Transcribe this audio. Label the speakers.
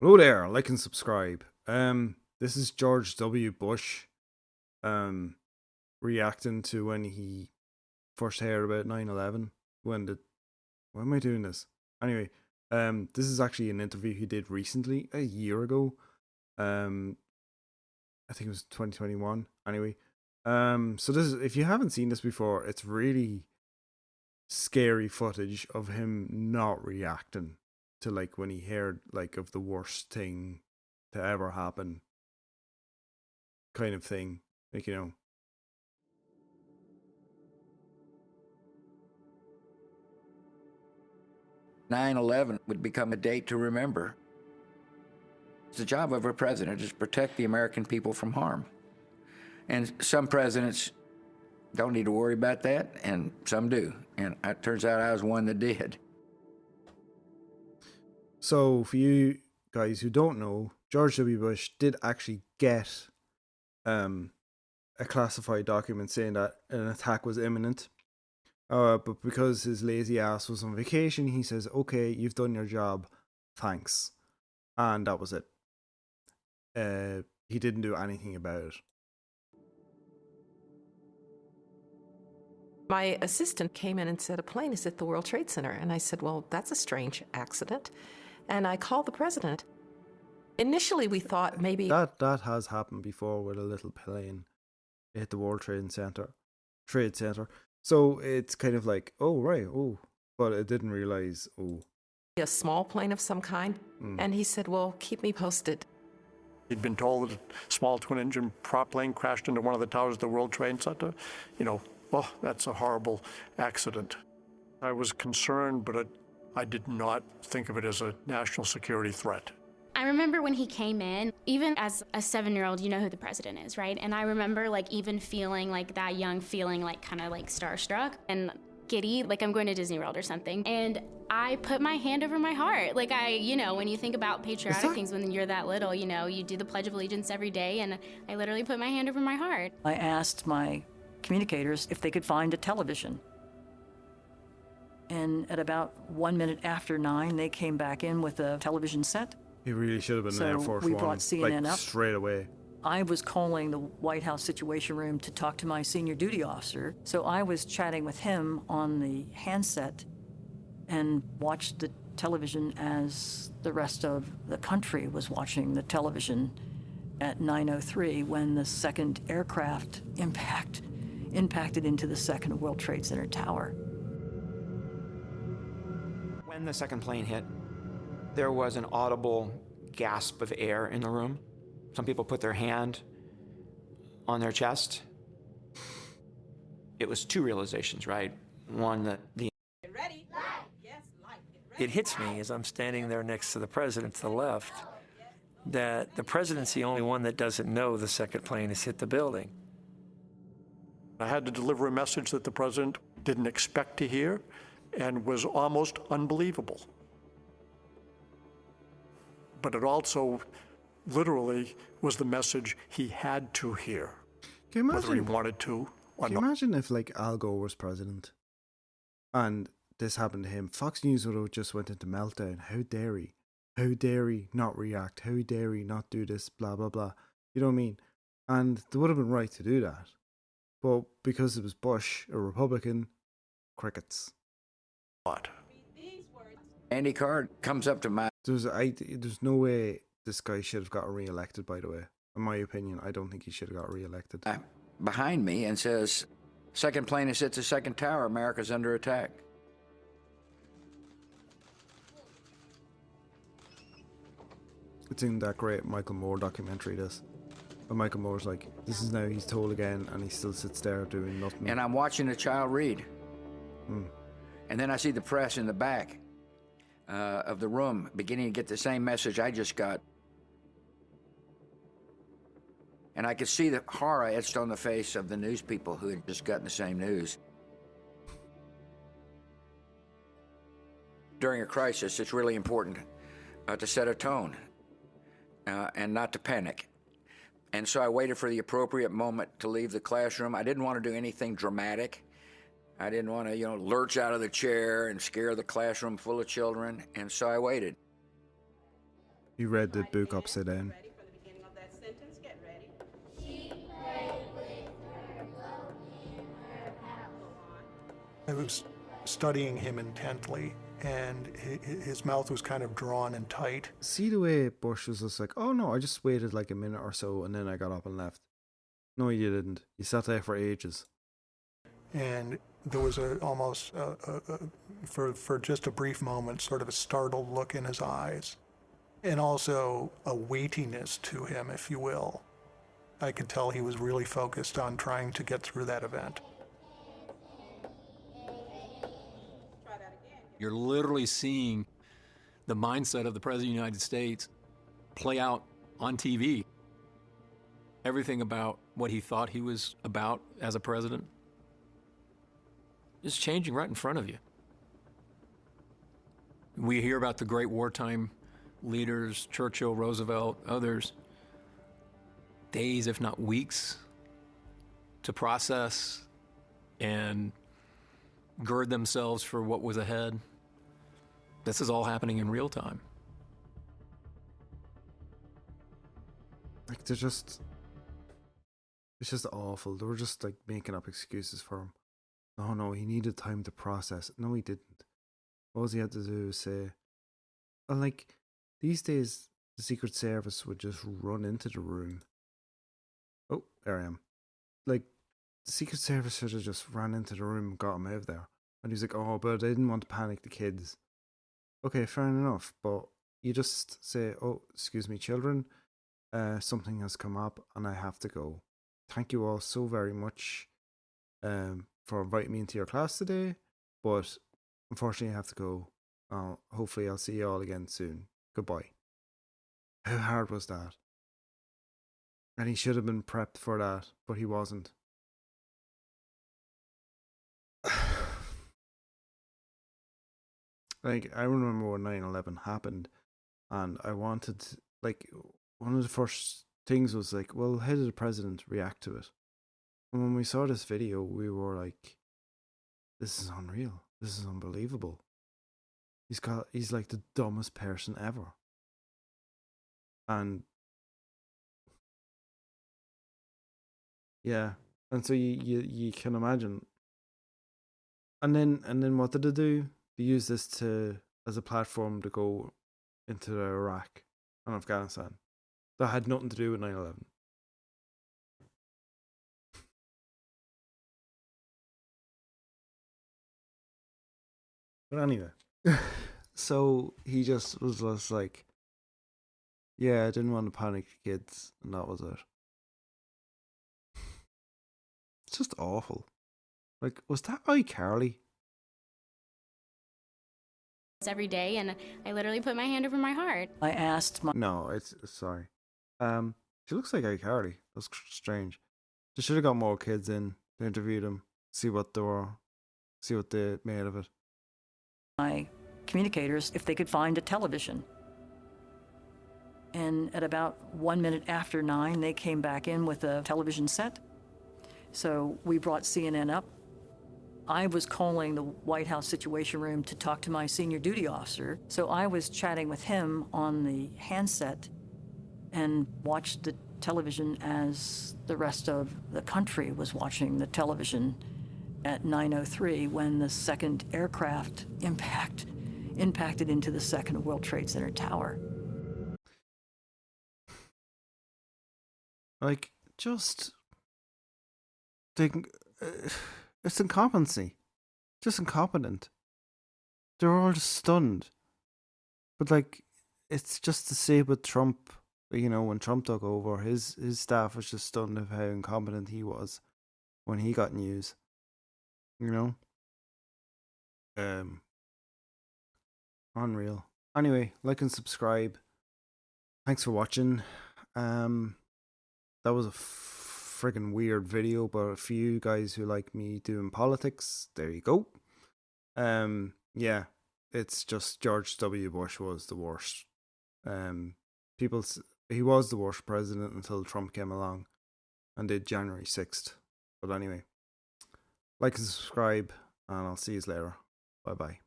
Speaker 1: Hello there, like and subscribe. This is George W. Bush, um, reacting to when he first heard about 9/11. Why am I doing this? Anyway, this is actually an interview he did recently, a year ago. Um, I think it was 2021. Anyway, so this is, if you haven't seen this before, it's really scary footage of him not reacting to like when he heard like of the worst thing to ever happen kind of thing. Like,
Speaker 2: 9/11 would become a date to remember. The job of a president is to protect the American people from harm. And some presidents don't need to worry about that, and some do. And it turns out I was one that did.
Speaker 1: So, for you guys who don't know, George W. Bush did actually get a classified document saying that an attack was imminent. But because his lazy ass was on vacation, he says, "Okay, you've done your job, thanks," and that was it. He didn't do anything about it.
Speaker 3: My assistant came in and said, a plane is at the World Trade Center. And I said, well, that's a strange accident. And I called the president. Initially, we thought maybe
Speaker 1: That has happened before with a little plane hit the World Trade Center. So it's kind of like, oh right, oh, but it didn't realize, oh,
Speaker 3: a small plane of some kind. And he said, well, keep me posted.
Speaker 4: He'd been told that a small twin-engine prop plane crashed into one of the towers of the World Trade Center. Oh, that's a horrible accident. I was concerned, but I did not think of it as a national security threat.
Speaker 5: I remember when he came in, even as a 7-year-old, you know who the president is, right? And I remember like even feeling like that young feeling like kind of like starstruck and giddy, like I'm going to Disney World or something. And I put my hand over my heart. Like when you think about patriotic things when you're that little, you do the Pledge of Allegiance every day. And I literally put my hand over my heart.
Speaker 6: I asked my communicators if they could find a television. And at about 1 minute after 9, they came back in with a television set.
Speaker 1: he really should have been an Air Force
Speaker 6: we
Speaker 1: One,
Speaker 6: brought CNN
Speaker 1: like
Speaker 6: up
Speaker 1: straight away.
Speaker 6: I was calling the White House Situation Room to talk to my senior duty officer. So I was chatting with him on the handset and watched the television as the rest of the country was watching the television at 9:03 when the second aircraft impacted into the second World Trade Center tower.
Speaker 7: When the second plane hit, there was an audible gasp of air in the room. Some people put their hand on their chest. It was two realizations, right? One, that
Speaker 8: it hits me as I'm standing there next to the president to the left that the president's the only one that doesn't know the second plane has hit the building.
Speaker 4: I had to deliver a message that the president didn't expect to hear and was almost unbelievable. But it also literally was the message he had to hear, whether he wanted to or
Speaker 1: Can you
Speaker 4: not.
Speaker 1: imagine if like Al Gore was president and this happened to him? Fox News would have just went into meltdown. How dare he? How dare he not react? How dare he not do this? Blah, blah, blah. You know what I mean? And they would have been right to do that. But because it was Bush, a Republican, crickets.
Speaker 2: Andy Card comes up to my
Speaker 1: There's no way this guy should have gotten re-elected, by the way. In my opinion, I don't think he should have got re-elected.
Speaker 2: behind me and says, second plane has hit the second tower, America's under attack.
Speaker 1: It's in that great Michael Moore documentary, this. And Michael Moore's like, this is now he's told again, and he still sits there doing nothing.
Speaker 2: And I'm watching the child read. And then I see the press in the back of the room beginning to get the same message I just got. And I could see the horror etched on the face of the news people who had just gotten the same news. During a crisis, it's really important to set a tone and not to panic. And so I waited for the appropriate moment to leave the classroom. I didn't want to do anything dramatic. I didn't want to, lurch out of the chair and scare the classroom full of children. And so I waited.
Speaker 1: He read the book upside down.
Speaker 9: Ready for the beginning of that sentence? Get ready.
Speaker 4: I was studying him intently, and his mouth was kind of drawn and tight.
Speaker 1: See the way Bush was just like, oh no, I just waited like a minute or so and then I got up and left. No, you didn't. You sat there for ages.
Speaker 4: And there was for just a brief moment, sort of a startled look in his eyes, and also a weightiness to him, if you will. I could tell he was really focused on trying to get through that event.
Speaker 10: You're literally seeing the mindset of the President of the United States play out on TV. Everything about what he thought he was about as a president is changing right in front of you. We hear about the great wartime leaders, Churchill, Roosevelt, others, days, if not weeks, to process and gird themselves for what was ahead. This is all happening in real time.
Speaker 1: Like, it's just awful. They were just like making up excuses for him. No, he needed time to process it. No, he didn't. All he had to do was say, and like, these days, the Secret Service would just run into the room. Oh, there I am. Like, the Secret Service should have just ran into the room and got him out of there. And he's like, oh, but I didn't want to panic the kids. Okay, fair enough. But you just say, oh, excuse me, children, something has come up and I have to go. Thank you all so very much for inviting me into your class today. But unfortunately, I have to go. Hopefully, I'll see you all again soon. Goodbye. How hard was that? And he should have been prepped for that, but he wasn't. Like, I remember when 9/11 happened, and I wanted, like, one of the first things was like, well, how did the president react to it? And when we saw this video, we were like, this is unreal. This is unbelievable. He's like the dumbest person ever. And yeah, and so you can imagine. And then what did they do? They used this as a platform to go into Iraq and Afghanistan. That had nothing to do with 9/11. But anyway, so he just was just like, yeah, I didn't want to panic the kids, and that was it. It's just awful. Like, was that iCarly?
Speaker 5: Every day, and I literally put my hand over my heart.
Speaker 6: I asked my...
Speaker 1: No, it's sorry. She looks like iCarly. That's strange. They should have got more kids in to interview them, see what they made of it.
Speaker 6: My communicators if they could find a television. And at about 1 minute after 9, they came back in with a television set. So we brought CNN up. I was calling the White House Situation Room to talk to my senior duty officer. So I was chatting with him on the handset and watched the television as the rest of the country was watching the television at 9:03 when the second aircraft impacted into the second World Trade Center tower.
Speaker 1: Like, just think, it's incompetency. Just incompetent. They're all just stunned. But like, it's just the same with Trump. You know, when Trump took over, his staff was just stunned of how incompetent he was when he got news. You know? Unreal. Anyway, like and subscribe. Thanks for watching. That was a friggin' weird video, but for you guys who like me doing politics, there you go. Yeah, it's just George W. Bush was the worst. He was the worst president until Trump came along and did January 6th. But anyway, like and subscribe, and I'll see you later. Bye bye.